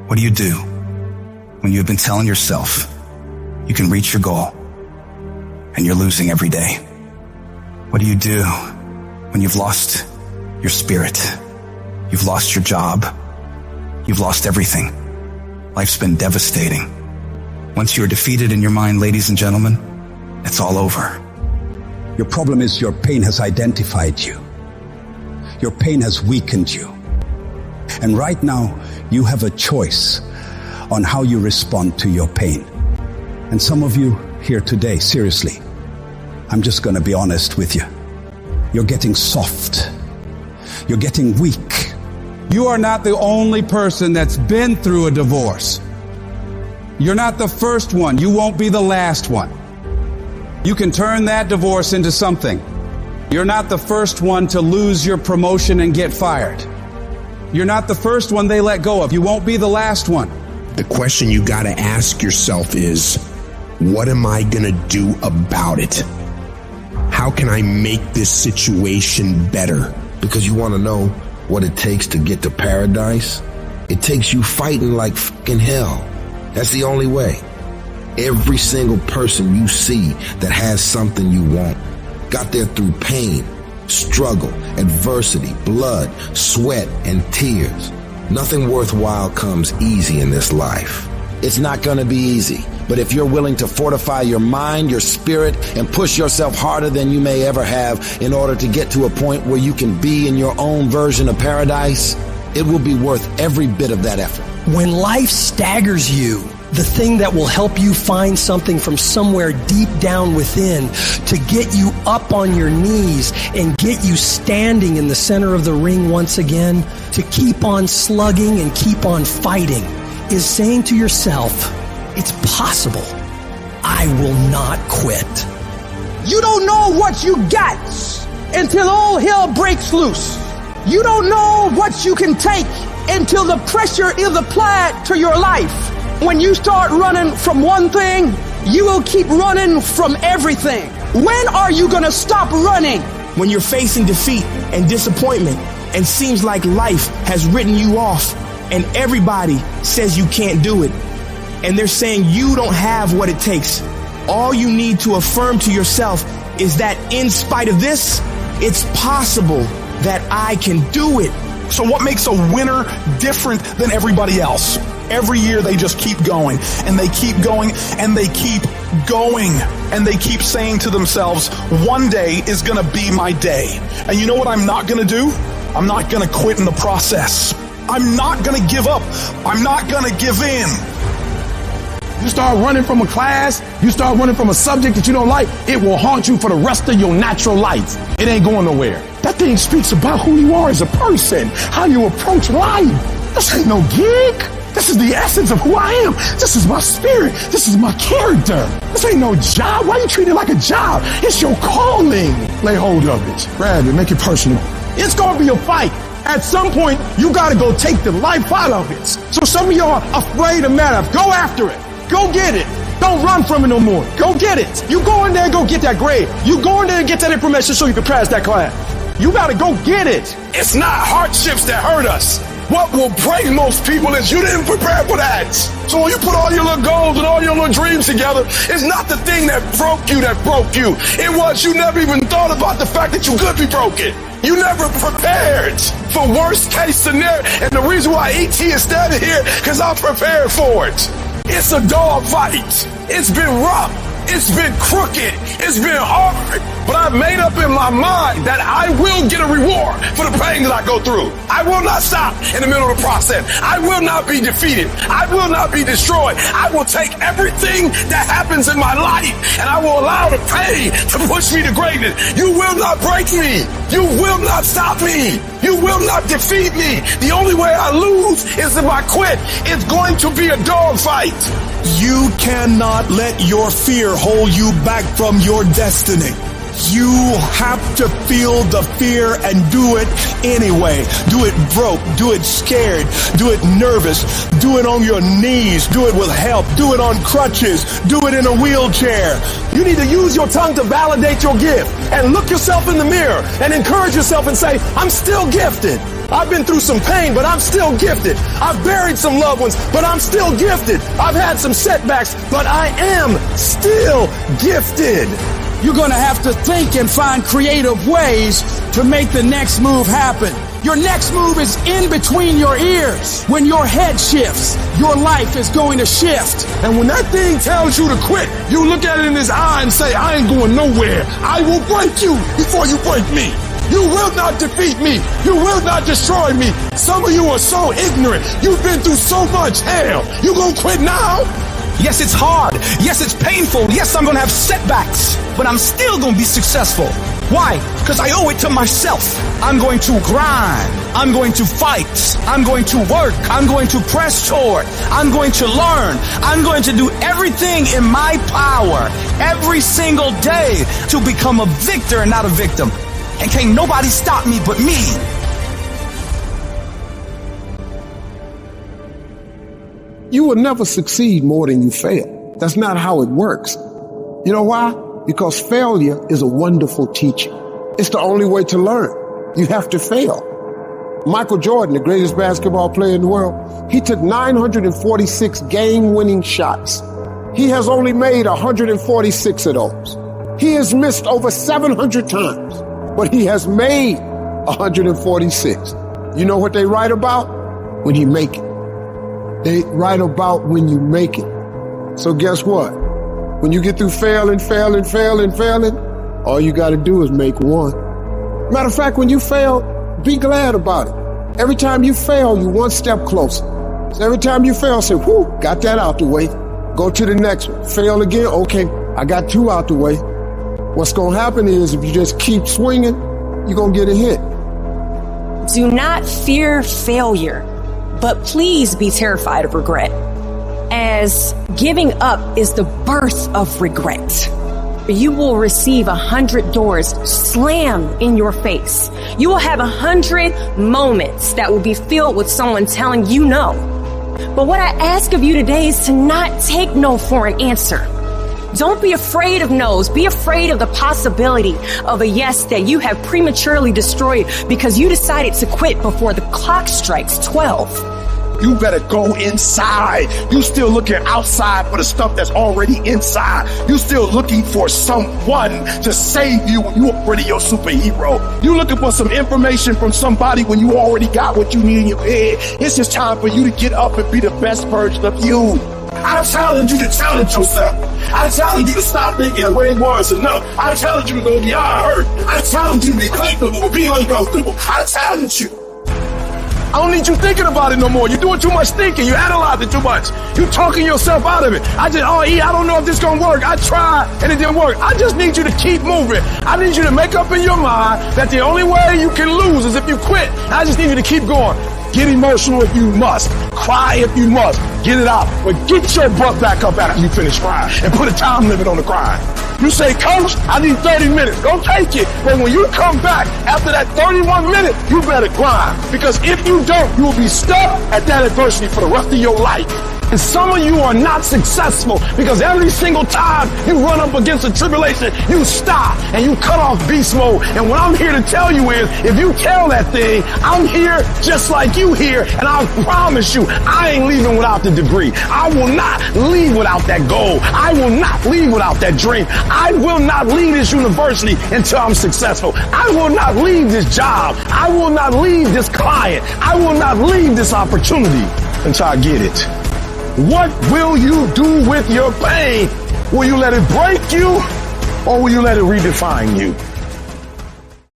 What do you do when you have been telling yourself you can reach your goal and you're losing every day? What do you do when you've lost your spirit? You've lost your job. You've lost everything. Life's been devastating. Once you're defeated in your mind, ladies and gentlemen, it's all over. Your problem is your pain has identified you. Your pain has weakened you. And right now, you have a choice on how you respond to your pain. And some of you here today, seriously, I'm just going to be honest with you. You're getting soft. You're getting weak. You are not the only person that's been through a divorce. You're not the first one. You won't be the last one. You can turn that divorce into something. You're not the first one to lose your promotion and get fired. You're not the first one they let go of. You won't be the last one. The question you got to ask yourself is, what am I going to do about it? How can I make this situation better? Because you want to know what it takes to get to paradise? It takes you fighting like fucking hell. That's the only way. Every single person you see that has something you want got there through pain, struggle, adversity, blood, sweat, and tears. Nothing worthwhile comes easy in this life. It's not going to be easy, but if you're willing to fortify your mind, your spirit, and push yourself harder than you may ever have in order to get to a point where you can be in your own version of paradise, it will be worth every bit of that effort. When life staggers you, the thing that will help you find something from somewhere deep down within to get you up on your knees and get you standing in the center of the ring once again, to keep on slugging and keep on fighting, is saying to yourself, it's possible. I will not quit. You don't know what you got until all hell breaks loose. You don't know what you can take until the pressure is applied to your life. When you start running from one thing, you will keep running from everything. When are you going to stop running? When you're facing defeat and disappointment and seems like life has written you off and everybody says you can't do it and they're saying you don't have what it takes, all you need to affirm to yourself is that in spite of this, it's possible that I can do it. So what makes a winner different than everybody else? Every year they just keep going and they keep going and they keep going and they keep saying to themselves, one day is going to be my day. And you know what I'm not going to do? I'm not going to quit in the process. I'm not going to give up. I'm not going to give in. You start running from a class, you start running from a subject that you don't like, it will haunt you for the rest of your natural life. It ain't going nowhere. That thing speaks about who you are as a person, how you approach life. This ain't no gig. This is the essence of who I am. This is my spirit. This is my character. This ain't no job. Why you treat it like a job? It's your calling. Lay hold of it. Grab it. Make it personal. It's going to be a fight. At some point, you got to go take the life out of it. So some of y'all are afraid of math. Go after it. Go get it. Don't run from it no more. Go get it. You go in there and go get that grade. You go in there and get that information so you can pass that class. You got to go get it. It's not hardships that hurt us. What will break most people is you didn't prepare for that. So when you put all your little goals and all your little dreams together, it's not the thing that broke you. It was you never even thought about the fact that you could be broken. You never prepared for worst case scenario. And the reason why ET is standing here, because I'm prepared for it. It's a dog fight. It's been rough. It's been crooked. It's been hard. But I've made up in my mind that I will get a reward for the pain that I go through. I will not stop in the middle of the process. I will not be defeated. I will not be destroyed. I will take everything that happens in my life and I will allow the pain to push me to greatness. You will not break me. You will not stop me. You will not defeat me. The only way I lose is if I quit. It's going to be a dog fight. You cannot let your fear hold you back from your destiny. You have to feel the fear and do it anyway. Do it broke, do it scared, do it nervous, do it on your knees, do it with help, do it on crutches, do it in a wheelchair. You need to use your tongue to validate your gift and look yourself in the mirror and encourage yourself and say, I'm still gifted. I've been through some pain, but I'm still gifted. I've buried some loved ones, but I'm still gifted. I've had some setbacks, but I am still gifted. You're going to have to think and find creative ways to make the next move happen. Your next move is in between your ears. When your head shifts, your life is going to shift. And when that thing tells you to quit, you look at it in his eye and say, I ain't going nowhere. I will break you before you break me. You will not defeat me. You will not destroy me. Some of you are so ignorant. You've been through so much hell. You gonna quit now? Yes, it's hard. Yes, it's painful. Yes, I'm going to have setbacks, but I'm still going to be successful. Why? Because I owe it to myself. I'm going to grind. I'm going to fight. I'm going to work. I'm going to press toward. I'm going to learn. I'm going to do everything in my power every single day to become a victor and not a victim. And can't nobody stop me but me. You will never succeed more than you fail. That's not how it works. You know why? Because failure is a wonderful teacher. It's the only way to learn. You have to fail. Michael Jordan, the greatest basketball player in the world, he took 946 game-winning shots. He has only made 146 of those. He has missed over 700 times, but he has made 146. You know what they write about? When you make it. They write about when you make it. So guess what? When you get through failing, all you got to do is make one. Matter of fact, when you fail, be glad about it. Every time you fail, you're one step closer. So every time you fail, say, whoo, got that out the way. Go to the next one. Fail again. Okay, I got two out the way. What's going to happen is if you just keep swinging, you're going to get a hit. Do not fear failure, but please be terrified of regret, as giving up is the birth of regret. You will receive 100 doors slammed in your face. You will have 100 moments that will be filled with someone telling you no. But what I ask of you today is to not take no for an answer. Don't be afraid of no's. Be afraid of the possibility of a yes that you have prematurely destroyed because you decided to quit before the clock strikes 12. You better go inside. You still looking outside for the stuff that's already inside. You still looking for someone to save you when you already your superhero. You looking for some information from somebody when you already got what you need in your head. It's just time for you to get up and be the best version of you. I challenge you to challenge yourself. I challenge you to stop thinking way worse enough. I challenge you to go beyond hurt. I challenge you to be comfortable, be uncomfortable. I challenge you. I don't need you thinking about it no more. You're doing too much thinking. You analyze it too much. You talking yourself out of it. I don't know if this gonna work. I tried and it didn't work. I just need you to keep moving. I need you to make up in your mind that the only way you can lose is if you quit. I just need you to keep going. Get emotional if you must. Cry if you must. Get it out. But get your butt back up after you finish crying and put a time limit on the crying. You say, Coach, I need 30 minutes. Go take it. But when you come back after that 31 minutes, you better grind. Because if you don't, you will be stuck at that adversity for the rest of your life. And some of you are not successful because every single time you run up against a tribulation, you stop and you cut off beast mode. And what I'm here to tell you is, if you tell that thing, I'm here just like you here, and I promise you, I ain't leaving without the degree. I will not leave without that goal. I will not leave without that dream. I will not leave this university until I'm successful. I will not leave this job. I will not leave this client. I will not leave this opportunity until I get it. What will you do with your pain? Will you let it break you, or will you let it redefine you?